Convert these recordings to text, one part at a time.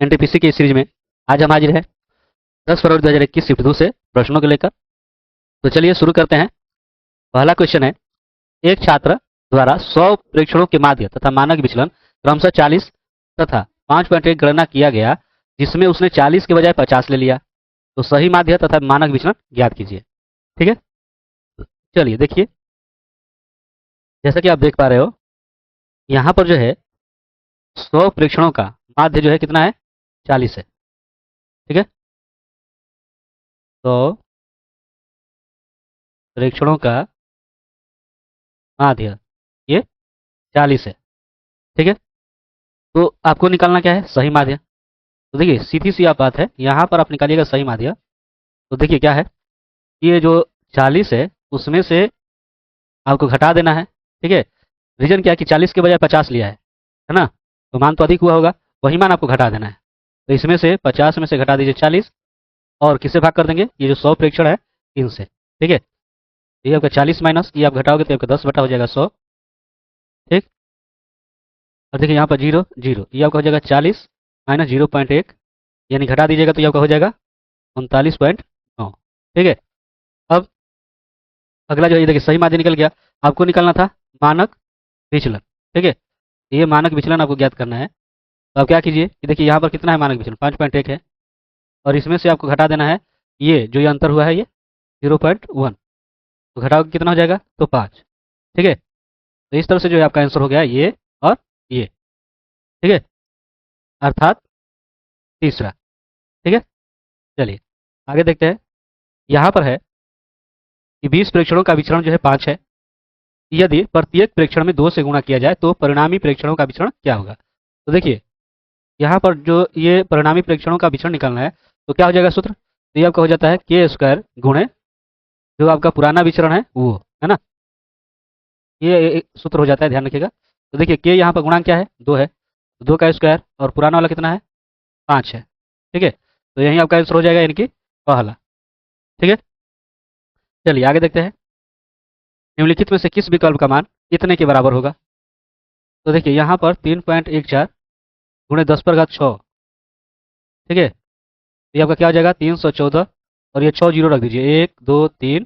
NTPC की series में आज हम हाजिर है 10 फरवरी 2021 शिफ्ट 2 से प्रश्नों को लेकर। तो चलिए शुरू करते हैं। पहला क्वेश्चन है, एक छात्र द्वारा 100 प्रेक्षणों के माध्य तथा मानक विचलन क्रमशः 40 तथा 5.1 गणना किया गया, जिसमें उसने 40 के बजाय 50 ले लिया। तो सही माध्य तथा मानक विचलन ज्ञात कीजिए। ठीक है, चलिए देखिए, जैसा कि आप देख पा रहे हो यहाँ पर जो है 100 प्रेक्षणों का माध्य जो है कितना है, 40 है। ठीक है, तो प्रेक्षणों का माध्य ये 40 है। ठीक है, तो आपको निकालना क्या है, सही माध्य। तो देखिए सीधी सी आप बात है, यहाँ पर आप निकालिएगा सही माध्य। तो देखिए क्या है, ये जो 40 है उसमें से आपको घटा देना है। ठीक है, रीजन क्या है कि 40 के बजाय 50 लिया है ना, तो मान तो अधिक हुआ होगा, वही मान आपको घटा देना है। तो इसमें से 50 में से घटा दीजिए 40, और किससे भाग कर देंगे, ये जो 100 प्रेक्षण है इनसे। ठीक है, ये आपका 40 माइनस ये आप घटाओगे तो आपका 10 बटा हो जाएगा 100। ठीक, और देखिए यहाँ पर 0 0, ये आपका हो जाएगा 40 माइनस 0.1, यानी घटा दीजिएगा तो ये आपका हो जाएगा 39.9। ठीक है, अब अगला जो है ये देखिए सही माध्य निकल गया। आपको निकालना था मानक विचलन। ठीक है, ये मानक विचलन आपको ज्ञात करना है। तो आप क्या कीजिए कि देखिए यहाँ पर कितना है मानक विचलन, 5.1 है, और इसमें से आपको घटा देना है ये जो ये अंतर हुआ है ये 0.1, तो घटाओगे कितना हो जाएगा, तो 5। ठीक है, तो इस तरह से जो है आपका आंसर हो गया ये और ये। ठीक है, अर्थात तीसरा। ठीक है, चलिए आगे देखते हैं। यहाँ पर है कि 20 प्रेक्षणों का विचरण जो है 5 है। यदि प्रत्येक प्रेक्षण में 2 से गुणा किया जाए तो परिणामी प्रेक्षणों का विचरण क्या होगा। तो देखिए यहाँ पर जो ये परिणामी प्रेक्षणों का विचरण निकालना है, तो क्या हो जाएगा सूत्र, तो ये आपका हो जाता है के स्क्वायर गुणे जो आपका पुराना विचरण है वो, है ना, ये एक सूत्र हो जाता है, ध्यान रखिएगा। तो देखिए के यहाँ पर गुणांक क्या है, 2 है, 2 का स्क्वायर, और पुराना वाला कितना है, 5 है। ठीक है, तो यही आपका आंसर हो जाएगा, यानी कि पहला। ठीक है, चलिए आगे देखते हैं। निम्नलिखित में से किस विकल्प का मान इतने के बराबर होगा। तो देखिए यहाँ पर 3.14 गुणे 10⁻6। ठीक है, तो ये आपका क्या हो जाएगा, 314, और ये 6 जीरो रख दीजिए, 1 2 3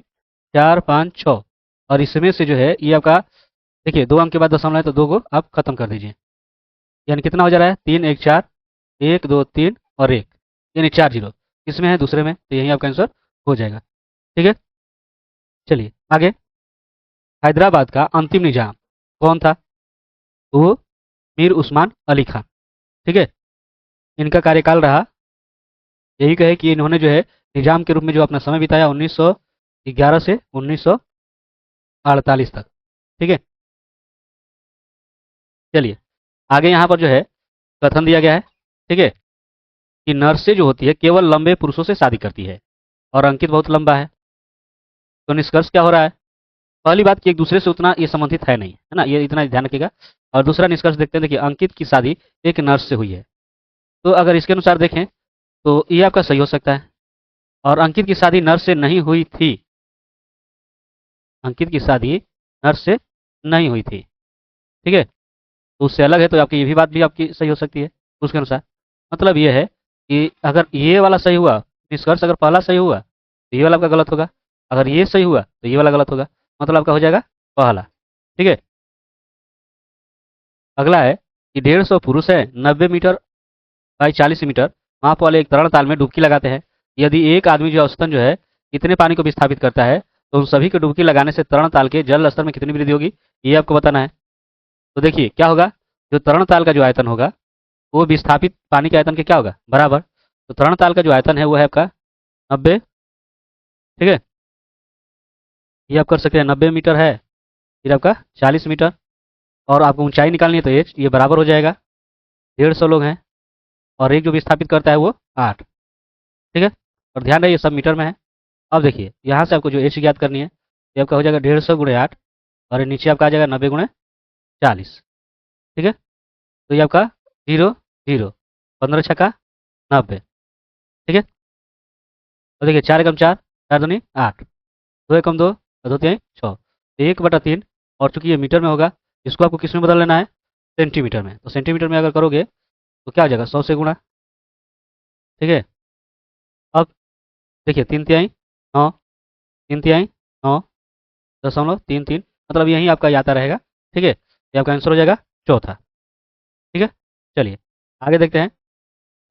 4 5 6, और इसमें से जो है ये आपका देखिए 2 अंक के बाद दशमलव है तो 2 को आप खत्म कर दीजिए, यानी कितना हो जा रहा है, 3 1 4, 1 2 3 और 1, यानी 4 जीरो इसमें है दूसरे में, तो यही आपका आंसर हो जाएगा। ठीक है, चलिए आगे। हैदराबाद का अंतिम निजाम कौन था, वो मीर उस्मान अली खान। ठीक है, इनका कार्यकाल रहा, यही कहे कि इन्होंने जो है निजाम के रूप में जो अपना समय बिताया 1911 से 1948 तक। ठीक है, चलिए आगे यहाँ पर जो है कथन दिया गया है। ठीक है, कि नर्सें जो होती है केवल लंबे पुरुषों से शादी करती है, और अंकित बहुत लंबा है। तो निष्कर्ष क्या हो रहा है, पहली बात कि एक दूसरे से उतना ये संबंधित है नहीं, है ना, ये इतना ध्यान रखिएगा। और दूसरा निष्कर्ष देखते हैं, देखिए अंकित की शादी एक नर्स से हुई है, तो अगर इसके अनुसार देखें तो ये आपका सही हो सकता है। और अंकित की शादी नर्स से नहीं हुई थी, अंकित की शादी नर्स से नहीं हुई थी। ठीक है, तो उससे अलग है, तो आपकी ये भी बात भी आपकी सही हो सकती है उसके अनुसार। मतलब ये है कि अगर ये वाला सही हुआ, निष्कर्ष अगर पहला सही हुआ तो ये वाला आपका गलत होगा, अगर ये सही हुआ तो ये वाला गलत होगा, मतलब आपका हो जाएगा पहला। ठीक है, अगला है कि 150 पुरुष है 90 मीटर बाई 40 मीटर माप वाले एक तरण ताल में डुबकी लगाते हैं। यदि एक आदमी जो औसतन जो है इतने पानी को विस्थापित करता है, तो उन सभी को डुबकी लगाने से तरण ताल के जल स्तर में कितनी वृद्धि होगी, ये आपको बताना है। तो देखिए क्या होगा, जो तरण ताल का जो आयतन होगा वो विस्थापित पानी के आयतन के क्या होगा, बराबर। तो तरण ताल का जो आयतन है वो है आपका 90। ठीक है, ये आप कर सकते हैं, 90 मीटर है, फिर आपका 40 मीटर, और आपको ऊंचाई निकालनी है तो ये बराबर हो जाएगा, 150 लोग हैं, और एक जो विस्थापित करता है वो 8। ठीक है, और ध्यान रहे ये सब मीटर में है। अब देखिए यहाँ से आपको जो एच ज्ञात करनी है, ये आपका हो जाएगा 150 गुणे 8, और ये नीचे आपका आ जाएगा 90 गुणे 40। ठीक है, तो ये आपका 0 0, 15 छक्का 90। ठीक है, तो देखिए 4 एकम 4, 4 दूनी 8, 2 एकम 2, 2 तिहाई 6, 1/3, और चूंकि ये मीटर में होगा इसको आपको किस में बदल लेना है, सेंटीमीटर में। तो सेंटीमीटर में अगर करोगे तो क्या हो जाएगा, 100 से गुणा, ठीक है। अब देखिए 3 तिहाई 9, 3 तिहाई 9.33, मतलब यही आपका ये आता रहेगा। ठीक है, ये आपका आंसर हो जाएगा चौथा। ठीक है, चलिए आगे देखते हैं।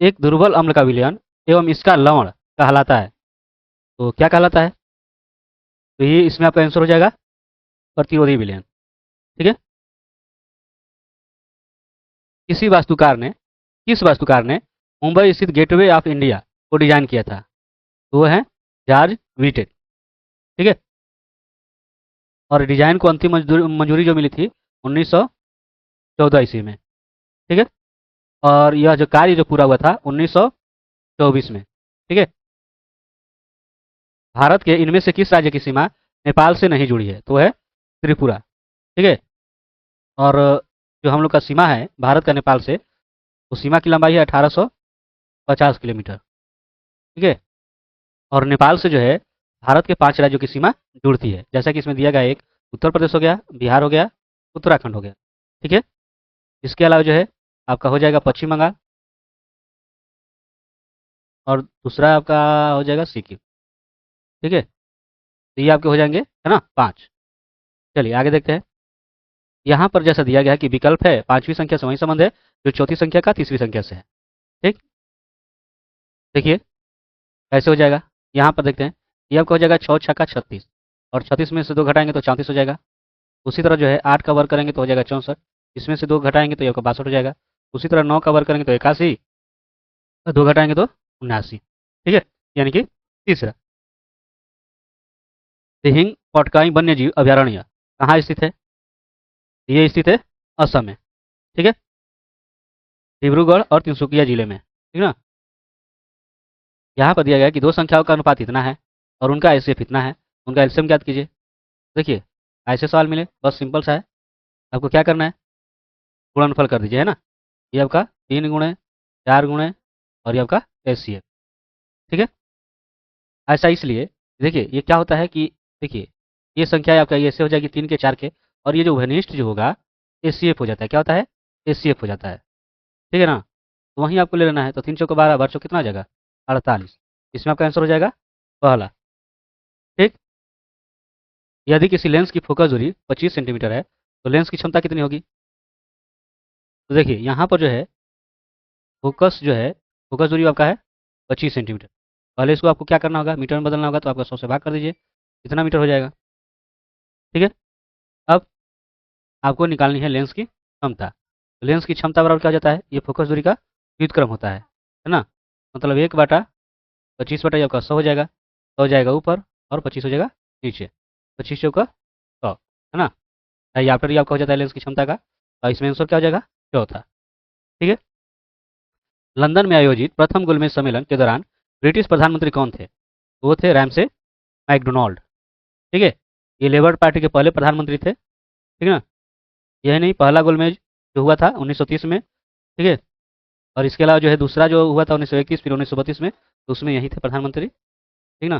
एक दुर्बल अम्ल का विलयन एवं इसका लवण कहलाता है, तो क्या कहलाता है? तो ये इसमें आपका आंसर हो जाएगा प्रतिरोधी विलयन। ठीक है, किस वास्तुकार ने मुंबई स्थित गेटवे ऑफ इंडिया को डिजाइन किया था? तो वो है जॉर्ज व्हीटेक। ठीक है, और डिजाइन को अंतिम मंजूरी जो मिली थी 1914 ईस्वी में। ठीक है, और यह जो कार्य जो पूरा हुआ था 1924 में। ठीक है, भारत के इनमें से किस राज्य की सीमा नेपाल से नहीं जुड़ी है? तो है त्रिपुरा। ठीक है, और जो हम लोग का सीमा है भारत का नेपाल से, तो सीमा की लंबाई है 1850 किलोमीटर। ठीक है, और नेपाल से जो है भारत के 5 राज्यों की सीमा जुड़ती है, जैसा कि इसमें दिया गया। एक उत्तर प्रदेश हो गया, बिहार हो गया, उत्तराखंड हो गया। ठीक है, इसके अलावा जो है आपका हो जाएगा पश्चिम बंगाल, और दूसरा आपका हो जाएगा सिक्किम। ठीक है, तो ये आपके हो जाएंगे है ना 5। चलिए आगे देखते हैं। यहाँ पर जैसा दिया गया है कि विकल्प है 5वीं संख्या से वही संबंध है जो चौथी संख्या का 3वीं संख्या से है। ठीक, देखिए कैसे हो जाएगा। यहाँ पर देखते हैं, ये आपका हो जाएगा 6 छक्का 36, और 36 में से 2 घटाएंगे तो 34 हो जाएगा। उसी तरह जो है 8 का वर्ग करेंगे तो हो जाएगा 64, इसमें से 2 घटाएंगे तो ये आपका 62 हो जाएगा। उसी तरह 9 का वर्ग करेंगे तो 81, 2 घटाएंगे तो 79। ठीक है, यानी कि तीसरा। दिहिंग पटकाई वन्य जीव अभयारण्य कहाँ स्थित है? ये स्थित है असम में। ठीक है, डिब्रूगढ़ और तिनसुकिया जिले में। ठीक ना, यहाँ पर दिया गया है कि दो संख्याओं का अनुपात इतना है और उनका एचसीएफ इतना है, उनका एलसीएम ज्ञात कीजिए। देखिए ऐसे सवाल मिले, बस सिंपल सा है, आपको क्या करना है, गुणनफल कर दीजिए, है ना। ये आपका 3 गुणे 4 गुणे और ये आपका एचसीएफ। ठीक है, ऐसा इसलिए देखिए ये क्या होता है कि देखिए ये संख्या आपका ये ऐसे हो जाएगी 3 के 4 के, और ये जो घनिष्ठ जो होगा एचसीएफ हो जाता है। क्या होता है? एचसीएफ हो जाता है। ठीक है ना, तो वहीं आपको ले लेना है। तो 3 चौको 12, 12 चौक कितना आ जाएगा 48, इसमें आपका आंसर हो जाएगा पहला। ठीक, यदि किसी लेंस की फोकस दूरी 25 सेंटीमीटर है तो लेंस की क्षमता कितनी होगी? तो देखिए यहाँ पर जो है फोकस दूरी आपका है 25 सेंटीमीटर। पहले इसको आपको क्या करना होगा, मीटर में बदलना होगा, तो आपका 100 से भाग कर दीजिए, कितना मीटर हो जाएगा। ठीक है, अब आपको निकालनी है लेंस की क्षमता। तो लेंस की क्षमता बराबर क्या हो जाता है, ये फोकस दूरी का व्युत्क्रम होता है ना। मतलब 1/25 ये आपका 100 हो जाएगा, 100 जाएगा ऊपर और 25 हो जाएगा नीचे, 25 चौका 100, है ना। डायऑप्टर आपका हो जाता है लेंस की क्षमता का, और इसमें आंसर क्या हो जाएगा चौथा। ठीक है, लंदन में आयोजित प्रथम गोलमेज सम्मेलन के दौरान ब्रिटिश प्रधानमंत्री कौन थे? वो थे रैमसे मैकडोनाल्ड। ठीक है, ये लेबर पार्टी के पहले प्रधानमंत्री थे। ठीक है ना, यही नहीं, पहला गोलमेज जो हुआ था 1930 में। ठीक है, और इसके अलावा जो है दूसरा जो हुआ था 1931, फिर 1932 में, तो उसमें यही थे प्रधानमंत्री। ठीक ना,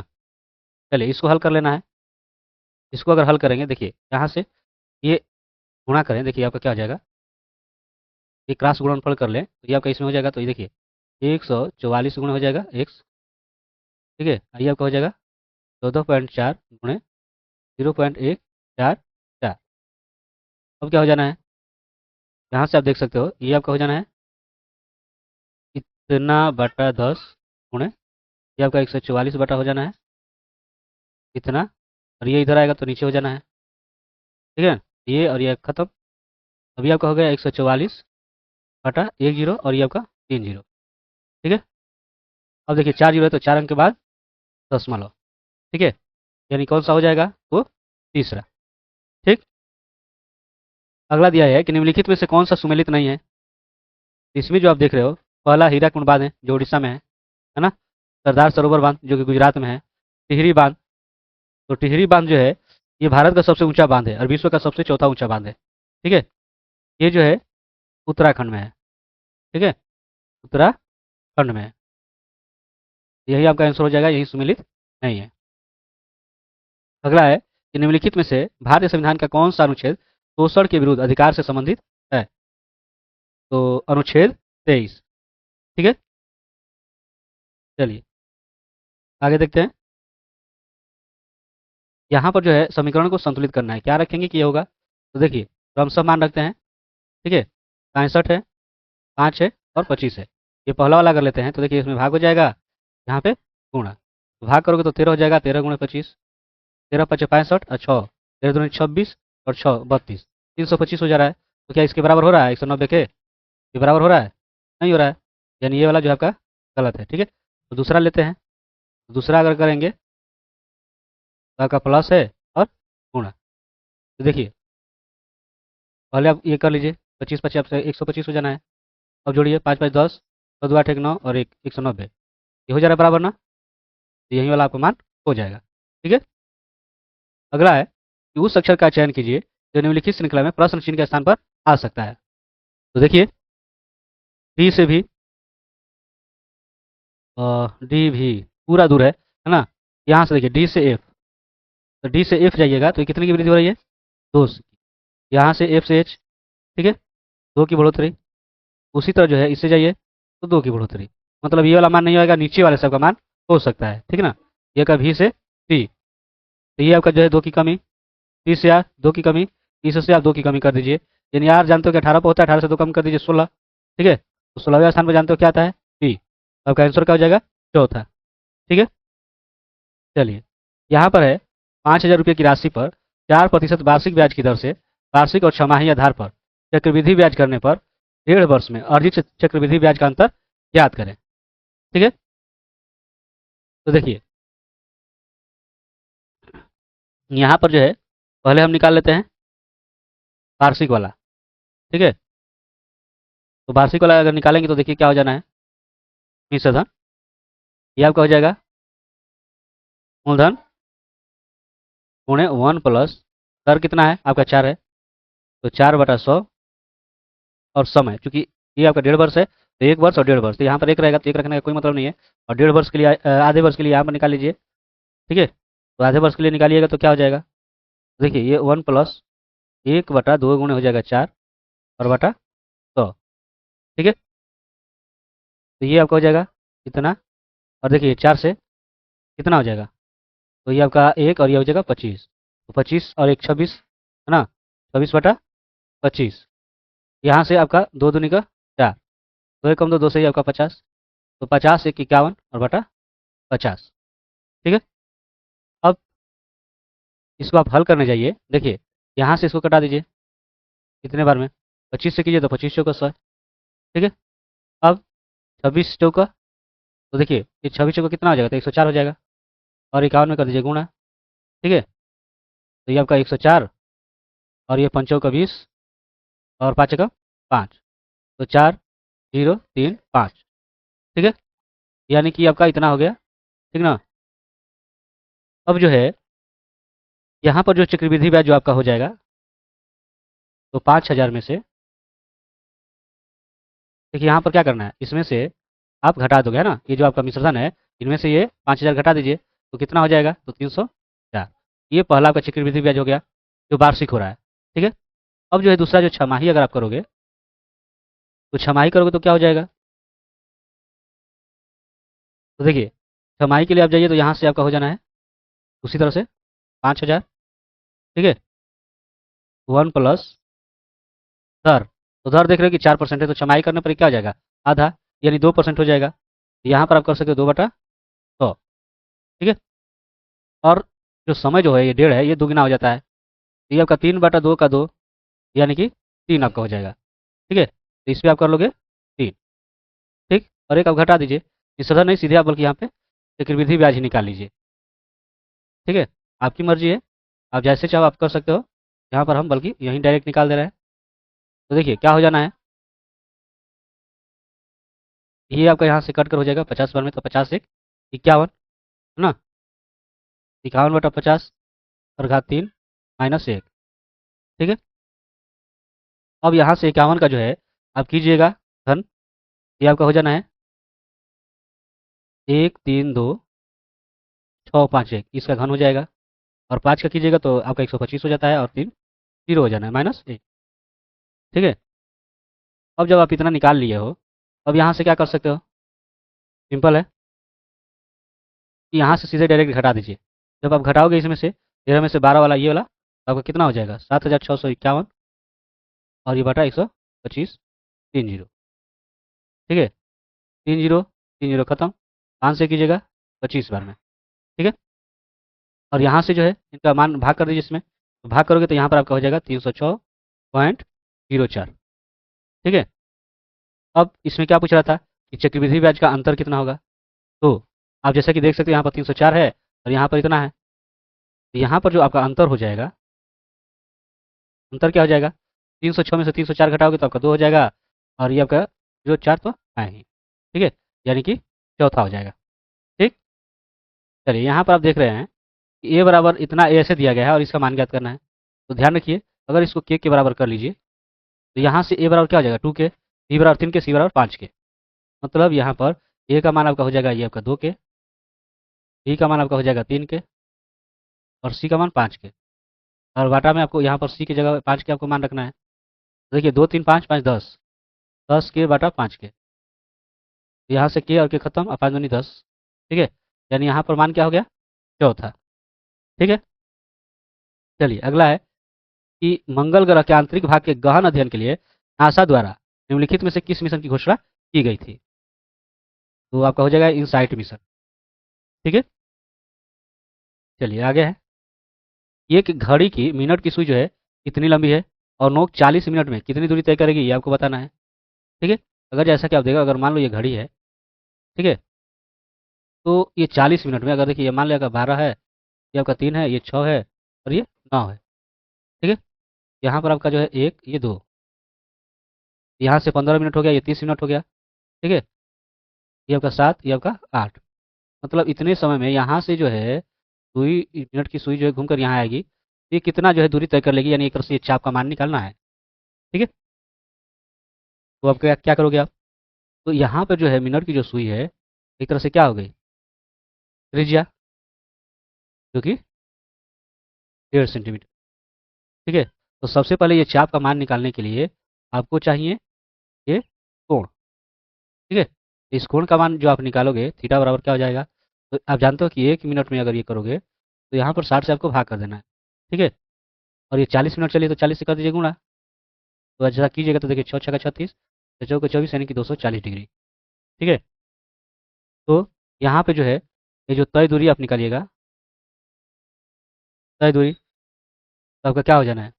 चलिए इसको हल कर लेना है। इसको अगर हल करेंगे, देखिए यहाँ से ये गुणा करें, देखिए आपका क्या हो जाएगा, ये क्रॉस गुणनफल कर लें तो ये आपका इसमें हो जाएगा। तो ये देखिए 144 गुणे हो जाएगा एक्स। ठीक है, ये आपका हो जाएगा 14.4 गुणे 0.144। अब क्या हो जाना है, यहाँ से आप देख सकते हो, ये आपका हो जाना है इतना बटा 10 गुणे, ये आपका 144 बटा हो जाना है इतना, और ये इधर आएगा तो नीचे हो जाना है। ठीक है, ये और ये खत्म। अभी आपका हो गया 144 बटा 10, और ये आपका 30। ठीक है, अब देखिए 4 जीरो है तो 4 अंक के बाद दशमलव। ठीक है, यानी कौन सा हो जाएगा, वो तीसरा। ठीक, अगला दिया है कि निम्नलिखित में से कौन सा सुमेलित नहीं है? इसमें जो आप देख रहे हो, पहला हीराकुंड बांध है जो उड़ीसा में है ना। सरदार सरोवर बांध जो कि गुजरात में है। टिहरी बांध, तो टिहरी बांध जो है ये भारत का सबसे ऊंचा बांध है और विश्व का सबसे चौथा ऊंचा बांध है। ठीक है, ये जो है उत्तराखंड में है। ठीक है, उत्तराखंड में है, यही आपका आंसर हो जाएगा, यही सुमेलित नहीं है। अगला है कि निम्नलिखित में से भारतीय संविधान का कौन सा अनुच्छेद शोषण के विरुद्ध अधिकार से संबंधित है? तो अनुच्छेद 23। ठीक है, चलिए आगे देखते हैं। यहाँ पर जो है समीकरण को संतुलित करना है, क्या रखेंगे कि ये होगा। तो देखिए क्रमशः मान रखते हैं। ठीक है, 65 है, 5 है और 25 है। ये पहला वाला कर लेते हैं, तो देखिए इसमें भाग हो जाएगा, यहाँ पे गुणा। तो भाग करोगे तो 13 हो जाएगा, 13 गुणे 25, 13 पचे 65 और 6, 13 दूनी 26 और 6 32, 325 हो जा रहा है। तो क्या इसके बराबर हो रहा है 190 के? ये बराबर हो रहा है? नहीं हो रहा है, यानी ये वाला जो है आपका गलत है। ठीक है, तो दूसरा लेते हैं। दूसरा अगर करेंगे तो आपका प्लस है और गुणा। तो देखिए पहले आप ये कर लीजिए, 25 पचे आपसे 125 हो जाना है। अब जोड़िए, 5 5 10, 2 2 8 1 9 और 190, ये हो जा रहा है बराबर ना। तो यही वाला आपका मान हो जाएगा। ठीक है, अगला है कि उस अक्षर का चयन कीजिए जो निम्नलिखित श्रृंखला में प्रश्न चिन्ह के स्थान पर आ सकता है। तो देखिए डी से भी डी भी पूरा दूर है ना। यहाँ से देखिए डी से एफ, तो डी से एफ जाइएगा तो ये कितने की वृद्धि हो रही है? 2 की। यहाँ से एफ से एच, ठीक है, 2 की बढ़ोतरी। उसी तरह जो है इससे जाइए तो 2 की बढ़ोतरी। मतलब ये वाला मान नहीं होगा, नीचे वाले सब का मान हो सकता है। ठीक है ना, ये का भी से टी, तो ये आपका जो है 2 की कमी, 30 से आर 2 की कमी, 30 से आप 2 की कमी कर दीजिए। यानी आर जानते हो कि 18 पे होता है, 18 से 2 कम कर दीजिए 16। ठीक है, तो 16वें स्थान पर जानते हो क्या आता है? पी। आपका आंसर क्या हो जाएगा? चौथा। ठीक है, चलिए यहाँ पर है 5,000 रुपये की राशि पर 4% वार्षिक ब्याज की दर से वार्षिक और छमाही आधार पर चक्रवृद्धि ब्याज करने पर 1.5 वर्ष में अर्जित चक्रवृद्धि ब्याज का अंतर ज्ञात करें। ठीक है, तो देखिए यहाँ पर जो है पहले हम निकाल लेते हैं वार्षिक वाला। ठीक है, तो वार्षिक वाला अगर निकालेंगे तो देखिए क्या हो जाना है, निःसंधान। ये आपका हो जाएगा मूलधन गुणे 1 प्लस दर कितना है आपका 4 है, तो 4/100 और समय, चूंकि ये आपका 1.5 वर्ष है तो 1 वर्ष और 1.5 वर्ष, तो यहाँ पर एक रहेगा तो एक रखने का कोई मतलब नहीं है। और 1.5 वर्ष के लिए आधे वर्ष के लिए यहाँ पर निकाल लीजिए। ठीक है, तो आधे वर्ष के लिए निकालिएगा तो क्या हो जाएगा? देखिए ये 1 प्लस 1/2 गुणे हो जाएगा 4 और बटा 100। ठीक है, तो ये आपका हो जाएगा कितना, और देखिए 4 से कितना हो जाएगा, तो ये आपका 1 और ये हो जाएगा 25, तो 25 और 1 26 है ना, 26/25। यहाँ से आपका 2 दूनी का 4, 2 एक कम 2, 2 से ही आपका 50, तो 50 1 51 और बटा 50। ठीक है, अब इसको आप हल करने जाइए। देखिए यहाँ से इसको कटा दीजिए, कितने बार में? 25 से कीजिए तो 25 चौका 100। ठीक है, अब 26 चौका, तो देखिए ये 26 चौका कितना हो जाएगा, तो 104 हो जाएगा। और 51 में कर दीजिए गुणा। ठीक है, तो ये आपका 104 और ये 5 चौका 20 और 5 का 5, तो 4 0 3 5। ठीक है, यानी कि आपका इतना हो गया। ठीक ना, अब जो है यहाँ पर जो चक्रवृद्धि ब्याज जो आपका हो जाएगा, तो 5,000 में से देखिए यहाँ पर क्या करना है, इसमें से आप घटा दोगे है ना, ये जो आपका मिश्रण है इनमें से ये 5,000 घटा दीजिए तो कितना हो जाएगा, तो 304। ये पहला आपका चक्रवृद्धि ब्याज हो गया जो वार्षिक हो रहा है। ठीक है, अब जो है दूसरा जो छमाही अगर आप करोगे, तो छमाही करोगे तो क्या हो जाएगा, तो देखिए छमाही के लिए आप जाइए तो यहाँ से आपका हो जाना है उसी तरह से 5,000। ठीक है, 1 प्लस दर, तो दर देख रहे हो कि 4% है, तो छमाही करने पर ये क्या हो जाएगा, आधा, यानी 2% हो जाएगा। यहाँ पर आप कर सकते हो 2/100। ठीक है, और जो समय जो है ये 1.5 है, ये दुगना हो जाता है, तो ये आपका 3/2 का 2, यानी कि 3 आपका हो जाएगा। ठीक है, तो इस पर आप कर लोगे 3। ठीक, और एक आप घटा दीजिए, इस तरह नहीं सीधे आप बल्कि यहाँ पे चक्रवृद्धि ब्याज ही निकाल लीजिए। ठीक है, आपकी मर्जी है, आप जैसे चाहो आप कर सकते हो। यहाँ पर हम बल्कि यहीं डायरेक्ट निकाल दे रहे हैं। तो देखिए क्या हो जाना है, ये आपका यहाँ से कट कर हो जाएगा 50 बार में, तो 50 1 51 है ना, 51/50 और घात 3 -1। ठीक है, अब यहाँ से 51 का जो है आप कीजिएगा घन, ये आपका हो जाना है 1 3 2 6 5 1, इसका घन हो जाएगा। और 5 का कीजिएगा तो आपका 125 हो जाता है, और 3 0 हो जाना है -1। ठीक है, अब जब आप इतना निकाल लिए हो, अब यहाँ से क्या कर सकते हो, सिंपल है, यहाँ से सीधे डायरेक्ट घटा दीजिए। जब आप घटाओगे इसमें से 13 में से 12 वाला ये वाला, तो आपका कितना हो जाएगा 7651, और ये बटा 125 3 जीरो। ठीक है, 3 जीरो 3 जीरो खत्म, 5 से कीजिएगा 25 बार में। ठीक है, और यहाँ से जो है इनका मान भाग कर दीजिए इसमें, तो भाग करोगे तो यहाँ पर आपका हो जाएगा 306.04। ठीक है, अब इसमें क्या पूछ रहा था कि चक्रवृद्धि ब्याज का अंतर कितना होगा। तो आप जैसा कि देख सकते हो यहाँ पर 304 है और यहाँ पर इतना है, तो यहाँ पर जो आपका अंतर हो जाएगा, अंतर क्या हो जाएगा, 306 में से 304 घटाओगे तो आपका 2 हो जाएगा, और ये आपका 04 तो है ही। ठीक है, यानी कि चौथा हो जाएगा। ठीक, चलिए यहाँ पर आप देख रहे हैं कि ए बराबर इतना ए ऐसे दिया गया है और इसका मान ज्ञात करना है। तो ध्यान रखिए, अगर इसको के बराबर कर लीजिए तो यहाँ से ए बराबर क्या हो जाएगा 2 के, बी बराबर 3 के, सी बराबर 5 के। मतलब यहाँ पर ए का मान आपका हो जाएगा ये आपका 2 के, बी का मान आपका हो जाएगा 3 के, और सी का मान 5 के। और वाटा में आपको यहाँ पर सी की जगह 5 के आपको मान रखना है। तो देखिए 2 3 5 5 10, 10 के बटा 5 के, तो यहाँ से के और के खत्म, और 5 दूनी 10। ठीक है, यानी यहाँ पर मान क्या हो गया, चौथा। ठीक है, चलिए अगला है कि मंगल ग्रह के आंतरिक भाग के गहन अध्ययन के लिए नासा द्वारा निम्नलिखित में से किस मिशन की घोषणा की गई थी। तो आपका हो जाएगा इनसाइट मिशन। ठीक है, चलिए आगे है, एक घड़ी की मिनट की सुई जो है कितनी लंबी है और नोक 40 मिनट में कितनी दूरी तय करेगी, ये आपको बताना है। ठीक है, अगर जैसा कि आप देखो, अगर मान लो ये घड़ी है, ठीक है, तो ये 40 मिनट में, अगर देखिए ये मान लिया 12 है, ये आपका 3 है, ये 6 है, और ये 9 है। ठीक है, यहाँ पर आपका जो है 1 ये 2, यहाँ से 15 मिनट हो गया, ये 30 मिनट हो गया। ठीक है, ये आपका 7, ये आपका 8। मतलब इतने समय में यहाँ से जो है सुई, मिनट की सुई जो है घूमकर यहाँ आएगी, ये कितना जो है दूरी तय कर लेगी, यानी एक तरह से ये चाप का मान निकालना है। ठीक है, तो अब क्या क्या करोगे आप, तो यहाँ पर जो है मिनट की जो सुई है एक तरह से क्या हो गई, त्रिज्या, जो कि 1.5 सेंटीमीटर। ठीक है, तो सबसे पहले ये चाप का मान निकालने के लिए आपको चाहिए ये कोण। ठीक है, इस कोण का मान जो आप निकालोगे थीटा बराबर क्या हो जाएगा, तो आप जानते हो कि 1 मिनट में अगर ये करोगे तो यहाँ पर 60 से आपको भाग कर देना है। ठीक है, और ये 40 मिनट चलिए तो 40 से कर दीजिए गुणा। तो ऐसा कीजिएगा तो देखिए 6 6 36, 6 चौके 24, यानी कि 240 डिग्री। ठीक है, तो यहाँ पे जो है ये जो तय दूरी आप निकालिएगा, तय दूरी, तो आपका क्या हो जाना है,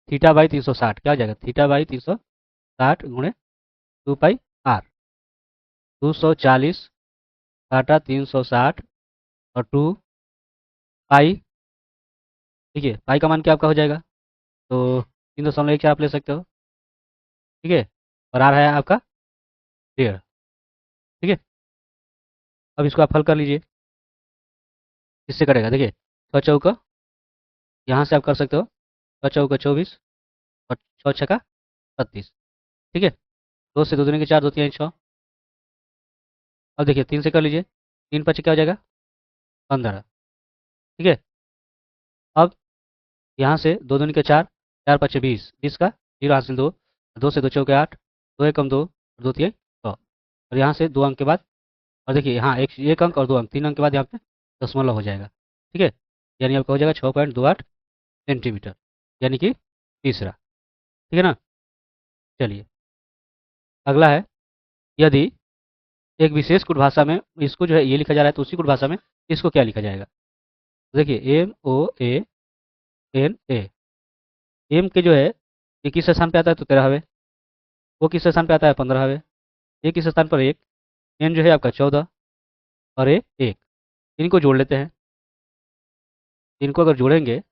थीटा बाई 360, क्या हो जाएगा, थीटा बाई 360 गुणे 2 पाई आर, 240 काटा 360 और 2 पाई। ठीक है, पाई का मान क्या आपका हो जाएगा, तो 3.14 आप ले सकते हो। ठीक है, और आर है आपका 1.5। ठीक है, अब इसको आप हल कर लीजिए, किससे करेगा, देखिए 6 चौका, यहाँ से आप कर सकते हो 6 चौका 24 और 6 छक्का 36। ठीक है, 2 से 2 दूनी के 4, 2 3 6। अब देखिए 3 से कर लीजिए, 3 5 क्या हो जाएगा 15। ठीक है, अब यहाँ से 2 दूनी के 4, 4 5 20, 20 का जीरो हासिल 2, 2 से 2 चौके 8, 2 एकम 2, 2 3 100, और यहाँ से 2 अंक के बाद, और देखिए यहाँ एक अंक और 2 अंक, 3 अंक के बाद यहाँ पे दशमलव हो जाएगा। ठीक है, यानी आपका हो जाएगा 6.28 सेंटीमीटर, यानी कि तीसरा। ठीक है ना, चलिए अगला है, यदि एक विशेष कुट भाषा में इसको जो है ये लिखा जा रहा है, तो उसी कुट भाषा में इसको क्या लिखा जाएगा। देखिए MOANA, एम के जो है ये किस स्थान पे आता है, तो 13वें, वो किस स्थान पे आता है 15वें, ए किस स्थान पर 1, एन जो है आपका 14, और ए 1। इनको जोड़ लेते हैं, इनको अगर जोड़ेंगे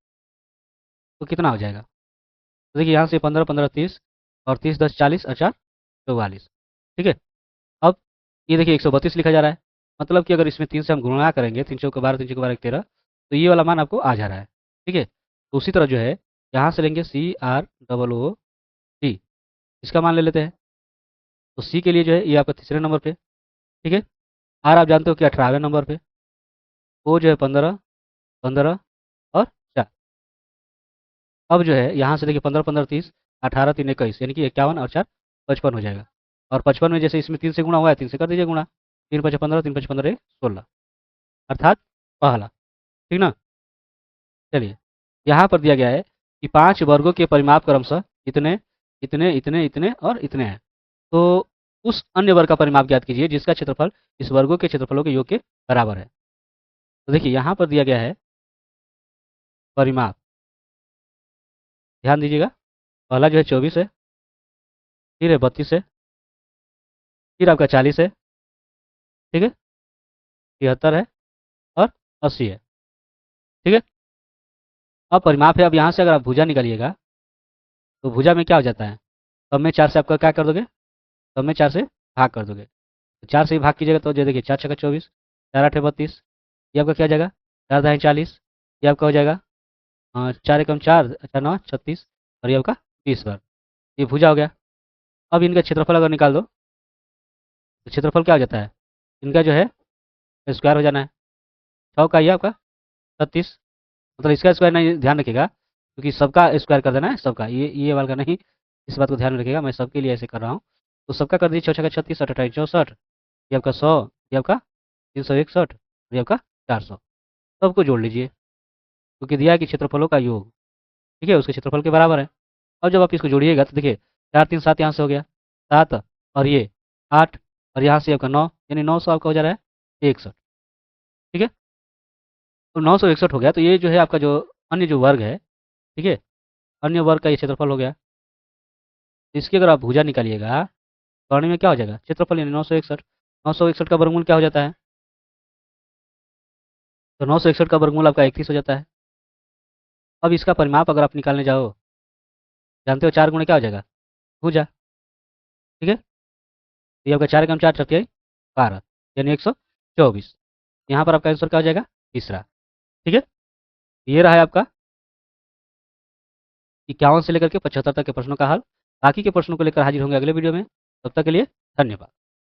तो कितना हो जाएगा, तो देखिए यहाँ से 15 15 30, और 30 10 40 और 4 44। ठीक है, अब ये देखिए 132 लिखा जा रहा है, मतलब कि अगर इसमें 3 से हम गुणा करेंगे, 3 चौके 12, 3 चौके 12 13, तो ये वाला मान आपको आ जा रहा है। ठीक है, तो उसी तरह जो है यहाँ से लेंगे CROOT, इसका मान ले लेते हैं। तो सी के लिए जो है ये आपका तीसरे नंबर पे। ठीक है, आर आप जानते हो कि 18वें नंबर पे, ओ जो है 15 15 और 4। अब जो है यहाँ से देखिए 15 15 30, 18 3 21, यानी कि 51 और 4 55 हो जाएगा। और 55 में जैसे इसमें 3 से गुणा हुआ है, 3 से कर दीजिए गुणा, 3 5 15, 3 5 15 16। अर्थात पहला। ठीक ना। चलिए, यहाँ पर दिया गया है कि 5 वर्गों के परिमाप क्रमशः इतने, इतने, इतने, इतने और इतने हैं। तो उस अन्य वर्ग का परिमाप ज्ञात कीजिए जिसका क्षेत्रफल इस वर्गों के क्षेत्रफलों के योग के बराबर है। तो देखिए यहाँ पर दिया गया है परिमाप, ध्यान दीजिएगा। पहला जो है 24 है, फिर है 32 है, फिर आपका 40 है, ठीक है, 73 है और 80 है। ठीक है। अब परिमाप है, अब यहाँ से अगर आप भुजा निकालिएगा तो भुजा में क्या हो जाता है, सब में 4 से आपका क्या कर दोगे, सब में 4 से भाग कर दोगे। तो 4 से ही भाग कीजिएगा तो ये देखिए 4 छक्का 24, 4 आठे 32, ये आपका क्या हो जाएगा, 4 दाएँ 40, ये आपका हो जाएगा 4 एकम 4, अच्छा 9 36 और ये आपका 20 बार। ये भुजा हो गया। अब इनका क्षेत्रफल अगर निकाल दो तो क्षेत्रफल क्या हो जाता है, इनका जो है स्क्वायर हो जाना है। 6 का ये आपका 36, मतलब इसका स्क्वायर नहीं, ध्यान रखिएगा क्योंकि सबका स्क्वायर कर देना है, सबका, ये वाला का नहीं, इस बात को ध्यान में रखिएगा, मैं सबके लिए ऐसे कर रहा हूँ। तो सबका कर दीजिए 6 छक्का 36, 8 अट्ठाईस 64, ये आपका 100, ये आपका 361 और ये आपका 400। सबको जोड़ लीजिए क्योंकि दिया है कि क्षेत्रफलों का योग, ठीक है, उसके क्षेत्रफल के बराबर है। अब जब आप इसको जोड़िएगा तो देखिए 4 3 7 यहाँ से हो गया 7 और ये 8 और यहाँ से आपका 9, यानी 900 आपका हो जा रहा है 61। ठीक है। तो 961 हो गया, तो ये जो है आपका जो अन्य जो वर्ग है, ठीक है, अन्य वर्ग का ये क्षेत्रफल हो गया। इसकी अगर आप भुजा निकालिएगा कर्ण में क्या हो जाएगा, क्षेत्रफल यानी 961। 961 का वर्गमूल क्या हो जाता है, तो 961 का वर्गमूल आपका 31 हो जाता है। अब इसका परिमाप अगर आप निकालने जाओ, जानते हो 4 गुणे क्या हो जाएगा, भुजा। ठीक है। तो ये आपका 4 एकम 4 छक्के 12 यानी 124। यहाँ पर आपका आंसर क्या हो जाएगा, तीसरा। ठीक है। ये रहा है आपका 51 से लेकर के 75 तक के प्रश्नों का हल। बाकी के प्रश्नों को लेकर हाजिर होंगे अगले वीडियो में। तब तक के लिए धन्यवाद।